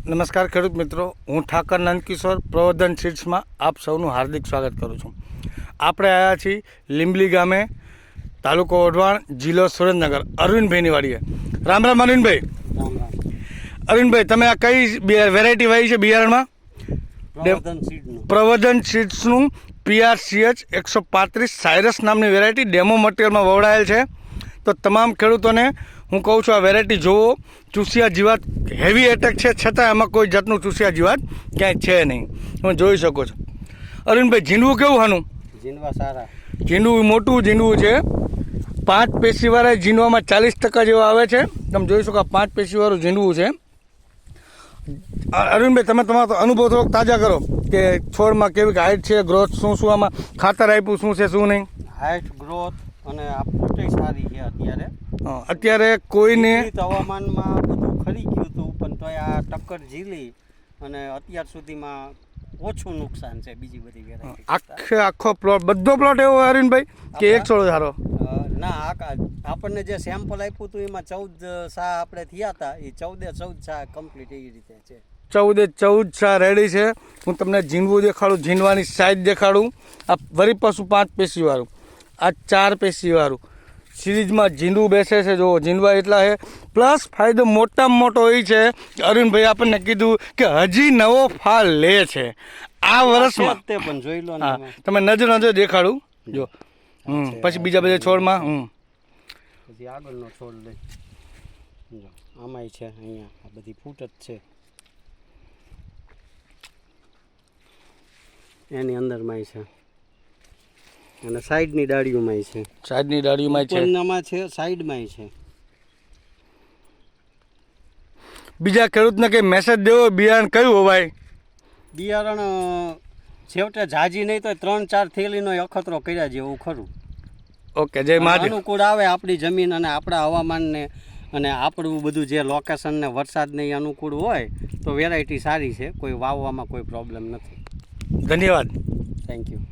નમસ્કાર ખેડૂત મિત્રો, હું ઠાકર નંદકિશોર પ્રવર્ધન સીડ્સમાં આપ સૌનું હાર્દિક સ્વાગત કરું છું. આપણે આવ્યા છીએ લીંબલી ગામે, તાલુકો ઓઢવાણ, જિલ્લો સુરેન્દ્રનગર, અરવિંદભાઈની વાડીએ. રામ રામ અરવિંદભાઈ. અરવિંદભાઈ, તમે આ કઈ વેરાયટી વાવી છે બિયારણમાં? પ્રવર્ધન સીડ્સનું PRCH 135 સાયરસ નામની વેરાયટી ડેમો મટીરિયલમાં વવડાયેલ છે. તો તમામ ખેડૂતોને હું કહું છું, આ વેરાયટી જુઓ. ચૂસિયા જીવાત હેવી એટેક છે, છતાં એમાં કોઈ જાતનું ચૂસિયા જીવાત ક્યાંય છે નહીં, તમે જોઈ શકો છો. અરવિંદભાઈ, ઝીંડવું કેવું આનું? ઝીંડવા સારા, ઝીંડવું મોટું ઝીંડવું છે. 5 પેશીવાળા ઝીંડવામાં 40% જેવા આવે છે. તમે જોઈ શકો, 5 પેશીવાળું ઝીંડવું છે. અરવિંદભાઈ, તમે તમારો અનુભવ થોડોક તાજા કરો કે છોડમાં કેવી હાઇટ છે, ગ્રોથ શું આમાં ખાતર આપ્યું, શું છે શું નહીં? હાઇટ, ગ્રોથ અને આ ફૂટે સારી છે. અત્યારે કોઈને હવામાનમાં બધું ખરી ગયું હતું, પણ તોય આ ટક્કર ઝીલી અને અત્યાર સુધીમાં ઓછું નુકસાન છે બીજી બધી વેરાયટી. આખો પ્લોટ, બધો પ્લોટ એવો અરવિંદભાઈ કે એક છોડો સારો? ના, આપણને જે સેમ્પલ આપ્યું હતું એમાં 14 સા આપણે થયા હતા, એ 14 સા કમ્પ્લીટ એવી રીતે છે. 14 સા રેડી છે. હું તમને ઝીંડવું દેખાડું, ઝીંડવાની સાઈઝ દેખાડું. આ વરી પાછું 5 પેશીવાળું, આ 4 પેશીવાળું સિરીઝમાં ઝીંડવું બેસે છે. જો ઝીંડવા એટલા છે. પ્લસ ફાયદો મોટામાં મોટો એ છે કે અરવિંદભાઈ આપણને કીધું કે હજી નવો ફાલ લે છે આ વર્ષમાં. તે પણ જોઈ લો, તમે નજર દેખાડું જો. પછી બીજા બધા છોડમાં પછી આગળનો છોડ લઈ જો, આમાંય છે. અહીંયા આ બધી ફૂટ જ છે, એની અંદરમાંય છે અને સાઈડની ડાળીઓમાંય છે. સાઈડની ડાળીઓમાં છે, ઉપરનામાં છે, સાઈડમાંય છે. બીજા ખેડૂતને કંઈ મેસેજ દેવો, બિયારણ કયું હોવાય? બિયારણ છેવટે જાજી નહીં તો 3-4 થેલીનો અખતરો કર્યા જેવું ખરું. ઓકે, જય મહાદેવ. અનુકૂળ આવે આપણી જમીન અને આપણા હવામાનને અને આપણું બધું જે લોકેશનને વરસાદને અનુકૂળ હોય તો વેરાયટી સારી છે. કોઈ વાવવામાં કોઈ પ્રોબ્લેમ નથી. ધન્યવાદ. Thank you.